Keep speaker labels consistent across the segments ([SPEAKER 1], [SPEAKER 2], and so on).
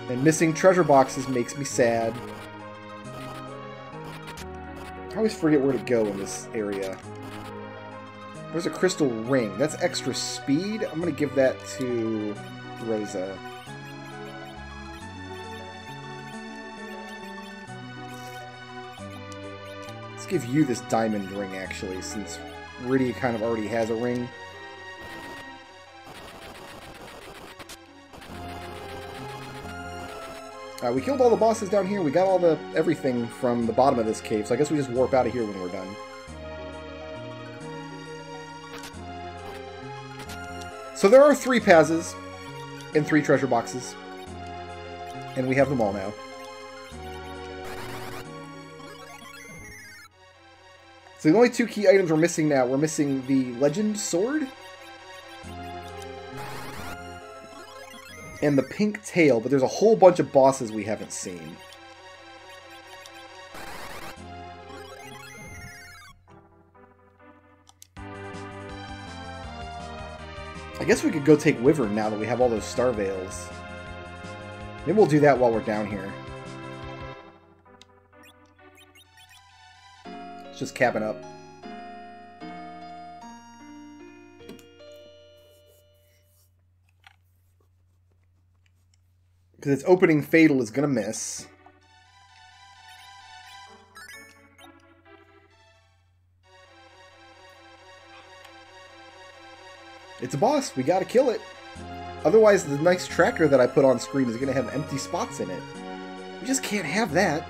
[SPEAKER 1] And missing treasure boxes makes me sad. I always forget where to go in this area. There's a crystal ring. That's extra speed. I'm going to give that to Rosa. Let's give you this diamond ring, actually, since Rydia kind of already has a ring. We killed all the bosses down here. We got all the everything from the bottom of this cave, so I guess we just warp out of here when we're done. So there are 3 Pazes and 3 treasure boxes. And we have them all now. So the only 2 key items we're missing now, we're missing the Legend Sword and the pink tail, but there's a whole bunch of bosses we haven't seen. I guess we could go take Wyvern now that we have all those Star Veils. Maybe we'll do that while we're down here. It's just capping up. Because its opening Fatal is going to miss. It's a boss. We got to kill it. Otherwise, the nice tracker that I put on screen is going to have empty spots in it. We just can't have that.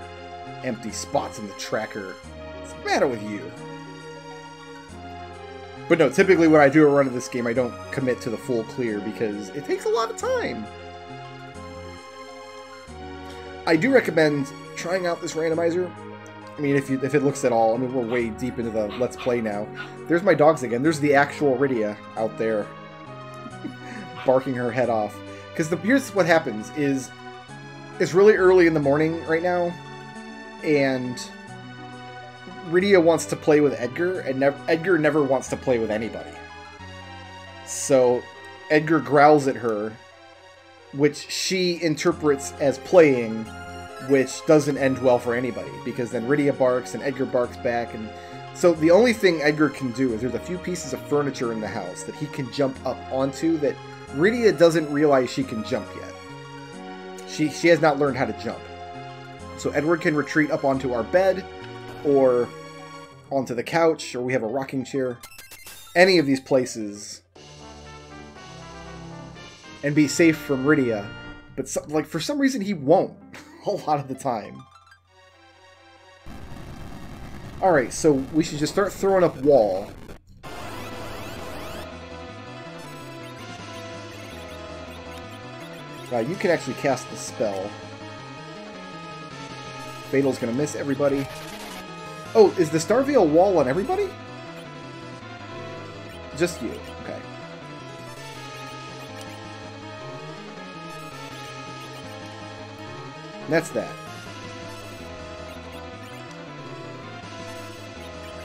[SPEAKER 1] Empty spots in the tracker. What's the matter with you? But no, typically when I do a run of this game, I don't commit to the full clear because it takes a lot of time. I do recommend trying out this randomizer. I mean, if it looks at all. I mean, we're way deep into the Let's Play now. There's my dogs again. There's the actual Rydia out there. Barking her head off. Because here's what happens is... It's really early in the morning right now. And... Rydia wants to play with Edgar. And Edgar never wants to play with anybody. So, Edgar growls at her. Which she interprets as playing, which doesn't end well for anybody, because then Rydia barks and Edgar barks back, and so the only thing Edgar can do is there's a few pieces of furniture in the house that he can jump up onto that Rydia doesn't realize she can jump yet. She has not learned how to jump. So Edward can retreat up onto our bed, or onto the couch, or we have a rocking chair. Any of these places... and be safe from Rydia, but like for some reason he won't a lot of the time. Alright, so we should just start throwing up wall. You can actually cast the spell. Fatal's gonna miss everybody. Oh, is the Star Veil wall on everybody? Just you, okay. That's that.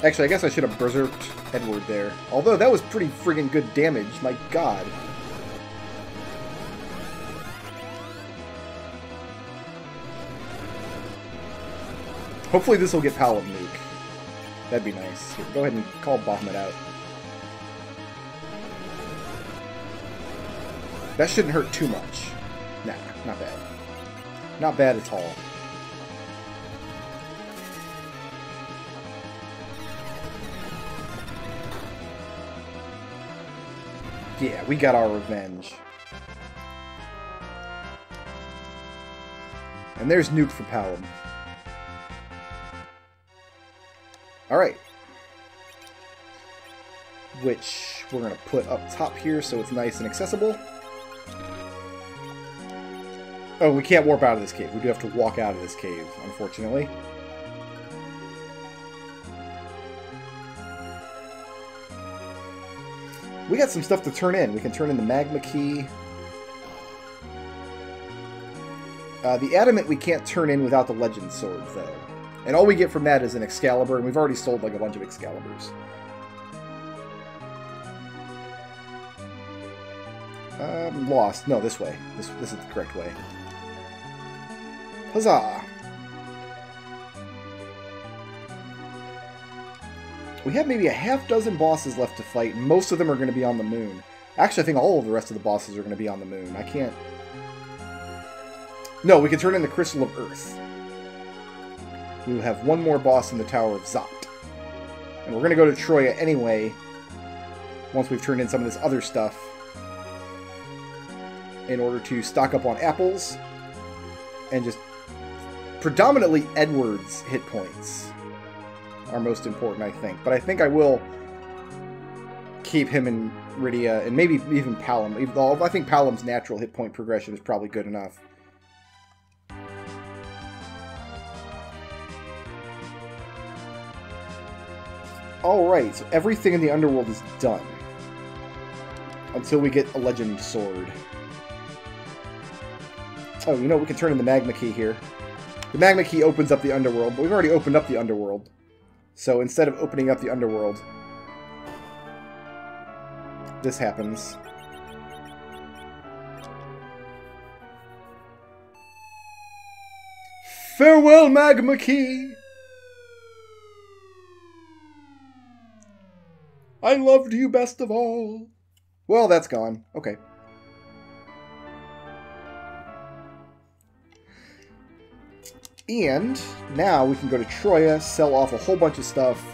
[SPEAKER 1] Actually, I guess I should have berserked Edward there. Although that was pretty friggin' good damage, my god. Hopefully this will get Paladin Nuke. That'd be nice. Here, go ahead and call Bahamut out. That shouldn't hurt too much. Nah, not bad. Not bad at all. Yeah, we got our revenge. And there's Nuke for Paladin. Alright. Which we're going to put up top here so it's nice and accessible. Oh, we can't warp out of this cave. We do have to walk out of this cave, unfortunately. We got some stuff to turn in. We can turn in the Magma Key. The Adamant we can't turn in without the Legend Swords, though. And all we get from that is an Excalibur, and we've already sold like a bunch of Excaliburs. Lost. No, this way. This is the correct way. Huzzah! We have maybe a half-dozen bosses left to fight, and most of them are going to be on the moon. Actually, I think all of the rest of the bosses are going to be on the moon. I can't... No, we can turn in the Crystal of Earth. We will have one more boss in the Tower of Zot. And we're going to go to Troya anyway, once we've turned in some of this other stuff, in order to stock up on apples, and just predominantly Edward's hit points are most important, I think. But I think I will keep him in Rydia, and maybe even Palom. Although I think Palom's natural hit point progression is probably good enough. Alright, so everything in the underworld is done. Until we get a legend sword. Oh, you know, we can turn in the Magma Key here. The Magma Key opens up the underworld, but we've already opened up the underworld. So instead of opening up the underworld, this happens. Farewell, Magma Key! I loved you best of all. Well, that's gone. Okay. And now we can go to Troya, sell off a whole bunch of stuff.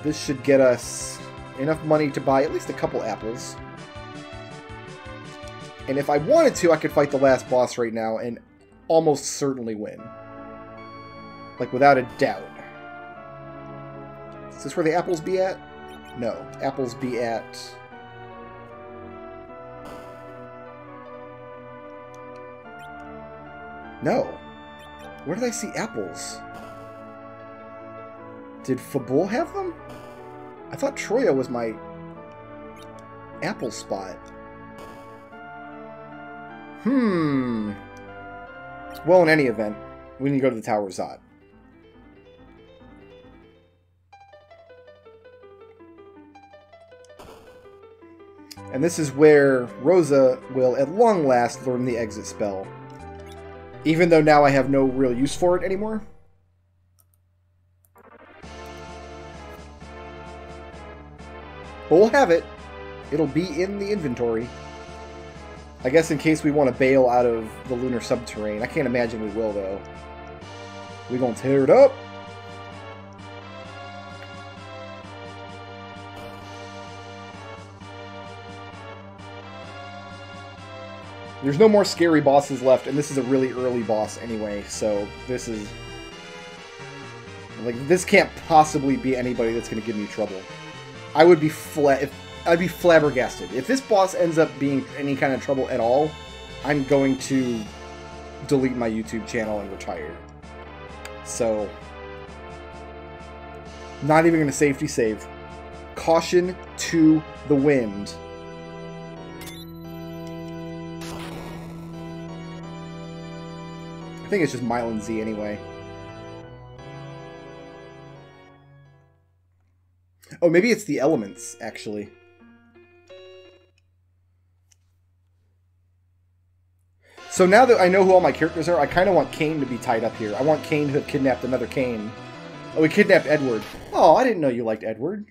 [SPEAKER 1] This should get us enough money to buy at least a couple apples. And if I wanted to, I could fight the last boss right now and almost certainly win. Like, without a doubt. Is this where the apples be at? No. Apples be at... No. Where did I see apples? Did Fabul have them? I thought Troya was my apple spot. Well, in any event, we need to go to the Tower of Zot. And this is where Rosa will, at long last, learn the exit spell. Even though now I have no real use for it anymore. But we'll have it. It'll be in the inventory. I guess in case we want to bail out of the lunar subterrane. I can't imagine we will, though. We're gonna tear it up. There's no more scary bosses left, and this is a really early boss anyway, so this is... Like, this can't possibly be anybody that's going to give me trouble. I would be I'd be flabbergasted. If this boss ends up being any kind of trouble at all, I'm going to delete my YouTube channel and retire. So, not even going to safety save. Caution to the wind. I think it's just Mylan Z anyway. Oh, maybe it's the elements, actually. So now that I know who all my characters are, I kind of want Kain to be tied up here. I want Kain to have kidnapped another Kain. Oh, we kidnapped Edward. Oh, I didn't know you liked Edward.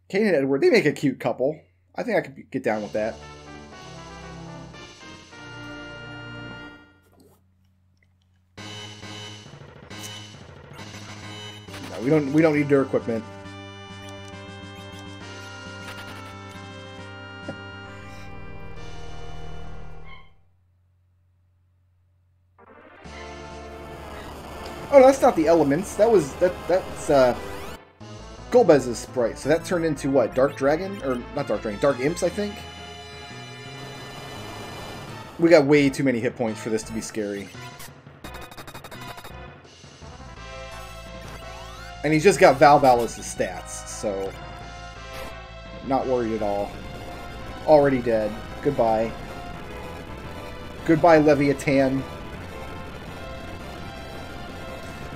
[SPEAKER 1] Kain and Edward, they make a cute couple. I think I could get down with that. No, we don't need their equipment. Oh, no, that's not the elements. That's Golbez's sprite. So that turned into what? Dark Dragon? Or not Dark Dragon, Dark Imps, I think? We got way too many hit points for this to be scary. And he's just got Valvalis' stats, so not worried at all. Already dead. Goodbye. Goodbye, Leviathan.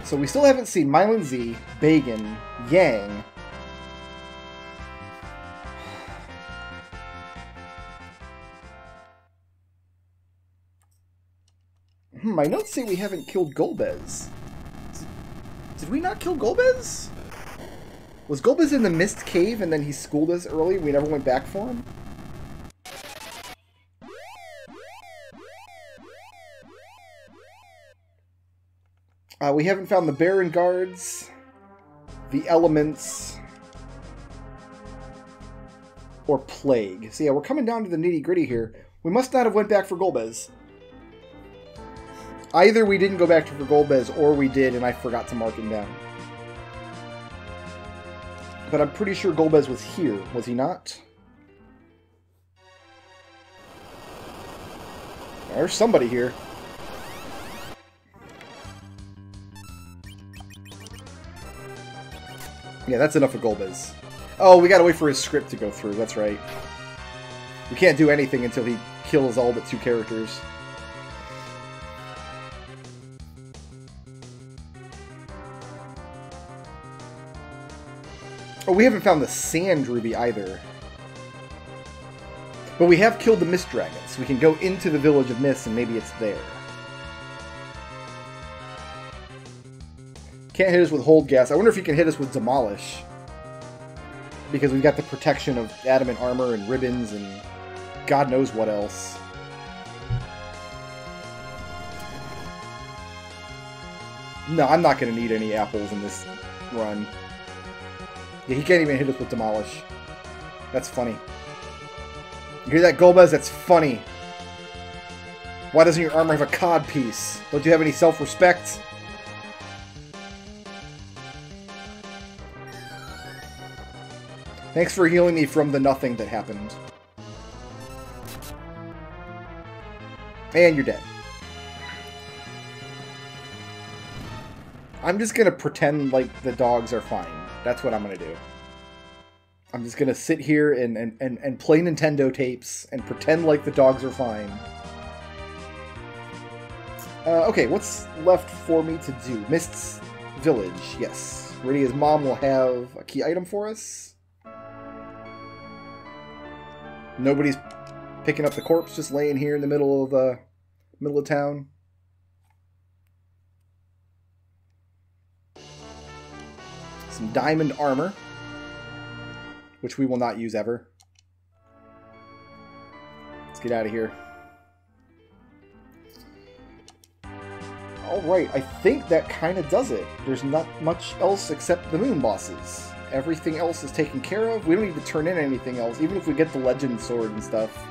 [SPEAKER 1] So we still haven't seen Mylan Z, Bagan, Yang. My notes say we haven't killed Golbez. Did we not kill Golbez? Was Golbez in the Mist Cave and then he schooled us early? We never went back for him? We haven't found the Baron Guards, the Elements, or Plague. So yeah, we're coming down to the nitty-gritty here. We must not have went back for Golbez. Either we didn't go back for Golbez, or we did and I forgot to mark him down. But I'm pretty sure Golbez was here, was he not? There's somebody here. Yeah, that's enough of Golbez. Oh, we gotta wait for his script to go through, that's right. We can't do anything until he kills all but 2 characters. Oh, we haven't found the Sand Ruby either. But we have killed the Mist Dragon, so we can go into the Village of Mist and maybe it's there. Can't hit us with Hold Gas. I wonder if he can hit us with Demolish. Because we've got the protection of adamant armor and ribbons and God knows what else. No, I'm not going to need any apples in this run. Yeah, he can't even hit us with Demolish. That's funny. You hear that, Golbez? That's funny. Why doesn't your armor have a codpiece? Don't you have any self-respect? Thanks for healing me from the nothing that happened. And you're dead. I'm just gonna pretend like the dogs are fine. That's what I'm gonna do. I'm just gonna sit here and play Nintendo tapes and pretend like the dogs are fine. Okay, what's left for me to do? Mist's Village, yes. Rydia's mom will have a key item for us. Nobody's picking up the corpse, just laying here in the middle of town. Some diamond armor, which we will not use ever. Let's get out of here. Alright, I think that kind of does it. There's not much else except the moon bosses. Everything else is taken care of. We don't need to turn in anything else, even if we get the legend sword and stuff.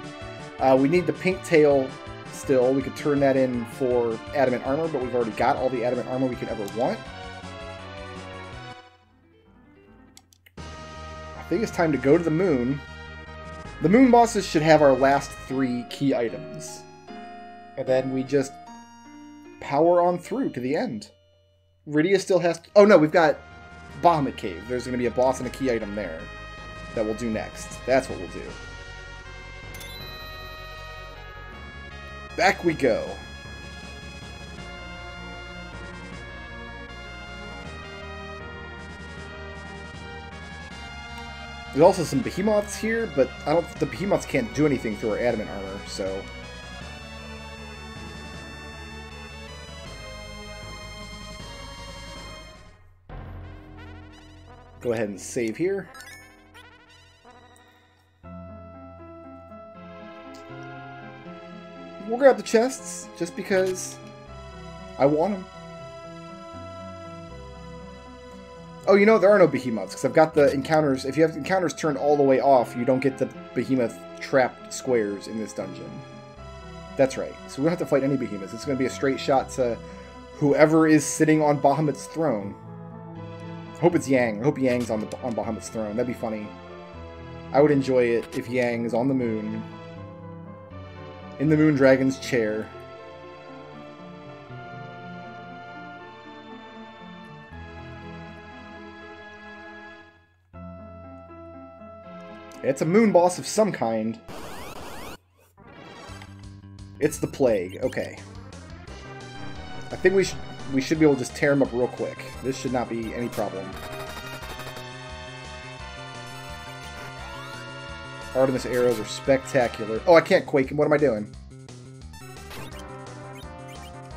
[SPEAKER 1] We need the pink tail still. We could turn that in for adamant armor, but we've already got all the adamant armor we could ever want. I think it's time to go to the moon. The moon bosses should have our last 3 key items. And then we just power on through to the end. Rydia still has to... Oh no, we've got Magma Cave. There's going to be a boss and a key item there that we'll do next. That's what we'll do. Back we go. There's also some behemoths here, but I don't. The behemoths can't do anything through our adamant armor, so. Go ahead and save here. We'll grab the chests, just because I want them. Oh, you know, there are no behemoths, because I've got the encounters. If you have encounters turned all the way off, you don't get the behemoth trapped squares in this dungeon. That's right. So we don't have to fight any behemoths. It's going to be a straight shot to whoever is sitting on Bahamut's throne. I hope it's Yang. I hope Yang's on Bahamut's throne. That'd be funny. I would enjoy it if Yang is on the moon. In the Moon Dragon's chair. It's a moon boss of some kind. It's the Plague. Okay. I think we should be able to just tear him up real quick. This should not be any problem. Artemis arrows are spectacular. Oh, I can't quake him. What am I doing?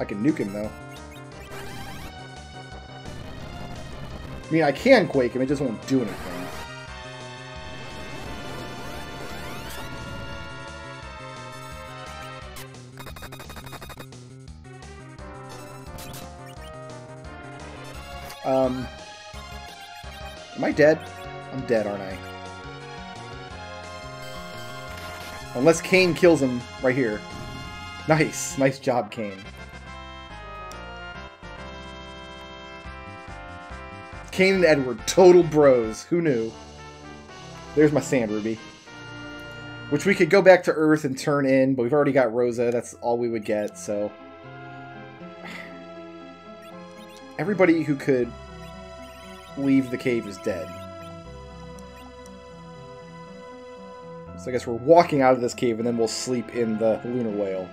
[SPEAKER 1] I can nuke him, though. I mean, I can quake him, it just won't do anything. Am I dead? I'm dead, aren't I? Unless Kain kills him right here. Nice. Nice job, Kain. Kain and Edward, total bros. Who knew? There's my sand ruby. Which we could go back to Earth and turn in, but we've already got Rosa. That's all we would get, so... Everybody who could leave the cave is dead. So I guess we're walking out of this cave and then we'll sleep in the lunar whale.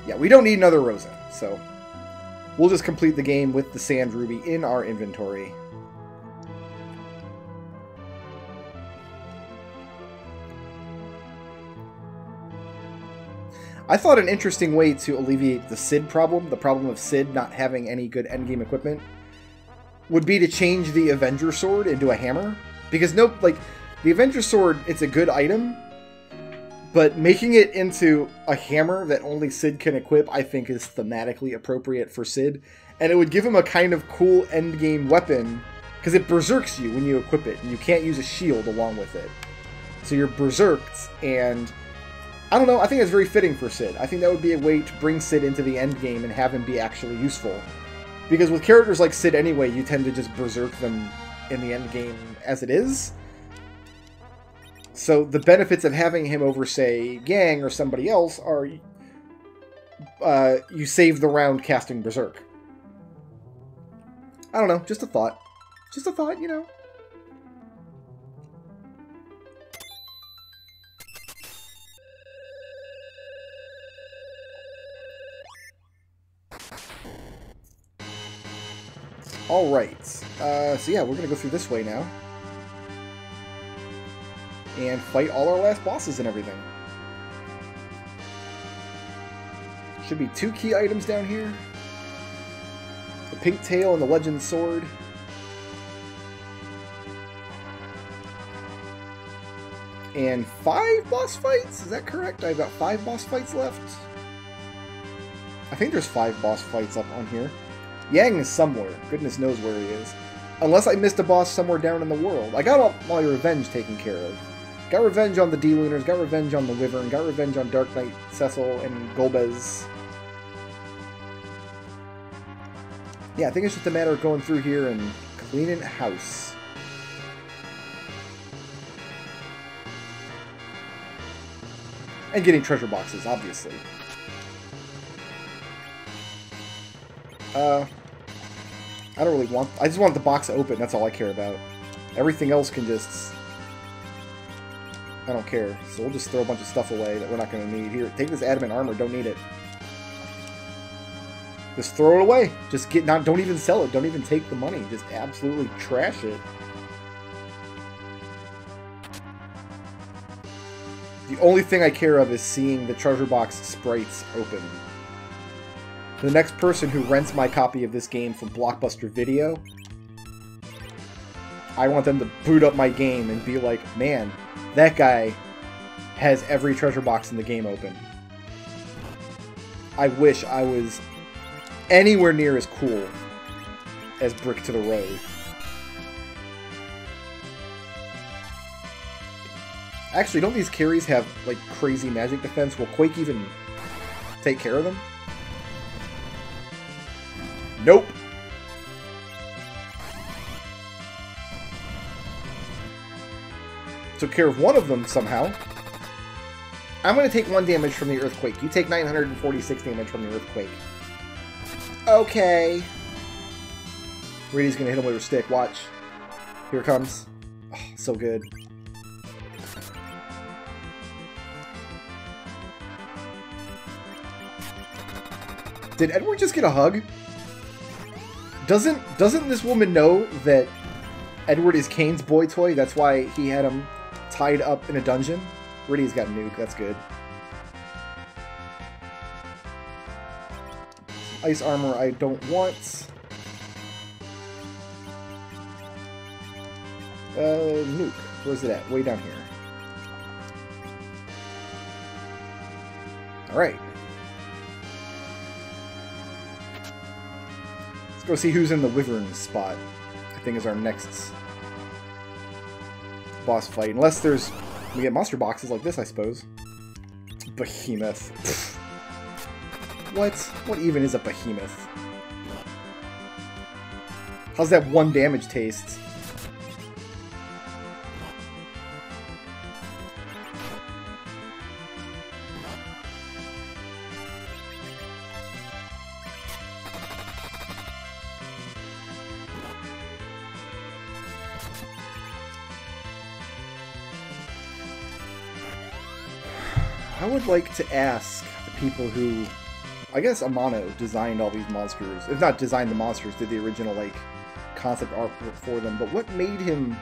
[SPEAKER 1] Yeah, we don't need another Rosa, so we'll just complete the game with the sand ruby in our inventory. I thought an interesting way to alleviate the Sid problem, the problem of Sid not having any good endgame equipment, would be to change the Avenger Sword into a hammer. Because the Avenger Sword, it's a good item, but making it into a hammer that only Sid can equip, I think is thematically appropriate for Sid. And it would give him a kind of cool endgame weapon, because it berserks you when you equip it, and you can't use a shield along with it. So you're berserked, and... I don't know, I think it's very fitting for Sid. I think that would be a way to bring Sid into the endgame and have him be actually useful. Because with characters like Sid anyway, you tend to just berserk them in the endgame as it is. So the benefits of having him over, say, Yang or somebody else are... you save the round casting berserk. I don't know, just a thought. Just a thought, you know. Alright, so yeah, we're gonna go through this way now. And fight all our last bosses and everything. Should be 2 key items down here. The pink tail and the legend sword. And 5 boss fights? Is that correct? I've got 5 boss fights left. I think there's 5 boss fights up on here. Yang is somewhere. Goodness knows where he is. Unless I missed a boss somewhere down in the world. I got all my revenge taken care of. Got revenge on the D-Lunars, got revenge on the Wyvern, got revenge on Dark Knight, Cecil, and Golbez. Yeah, I think it's just a matter of going through here and cleaning house. And getting treasure boxes, obviously. I don't really want... I just want the box open, that's all I care about. Everything else can just... I don't care. So we'll just throw a bunch of stuff away that we're not going to need. Here, take this adamant armor, don't need it. Just throw it away. Just don't even sell it, don't even take the money. Just absolutely trash it. The only thing I care of is seeing the treasure box sprites open. The next person who rents my copy of this game from Blockbuster Video, I want them to boot up my game and be like, man, that guy has every treasure box in the game open. I wish I was anywhere near as cool as Brick to the Road. Actually, don't these carries have, like, crazy magic defense? Will Quake even take care of them? Nope. Took care of one of them somehow. I'm going to take 1 damage from the earthquake. You take 946 damage from the earthquake. Okay. Radi's going to hit him with her stick. Watch. Here it comes. Oh, so good. Did Edward just get a hug? Doesn't this woman know that Edward is Kain's boy toy? That's why he had him tied up in a dungeon? Riddy's got a nuke, that's good. Ice armor I don't want. Nuke. Where's it at? Way down here. Alright. Let's go see who's in the Wyvern spot. I think is our next boss fight. Unless there's... we get monster boxes like this, I suppose. Behemoth. Pfft. What? What even is a behemoth? How's that 1 damage taste? I would like to ask the people who... I guess Amano designed all these monsters. If not designed the monsters, did the original, like, concept art for them. But what made him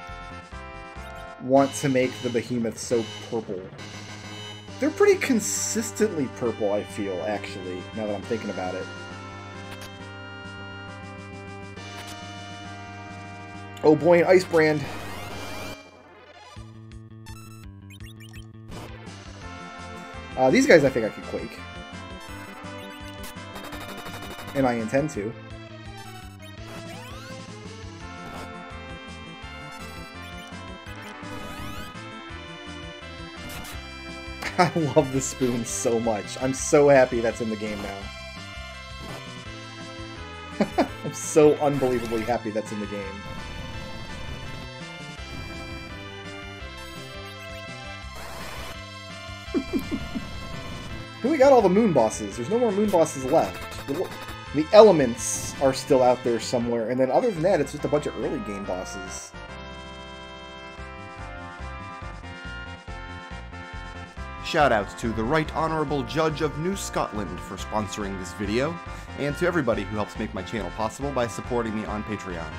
[SPEAKER 1] want to make the behemoth so purple? They're pretty consistently purple, I feel, actually, now that I'm thinking about it. Oh boy, an Ice Brand. These guys I think I could Quake. And I intend to. I love the spoon so much. I'm so happy that's in the game now. I'm so unbelievably happy that's in the game. We got all the moon bosses. There's no more moon bosses left. The elements are still out there somewhere, and then other than that, it's just a bunch of early game bosses.
[SPEAKER 2] Shoutouts to the Right Honourable Judge of New Scotland for sponsoring this video, and to everybody who helps make my channel possible by supporting me on Patreon.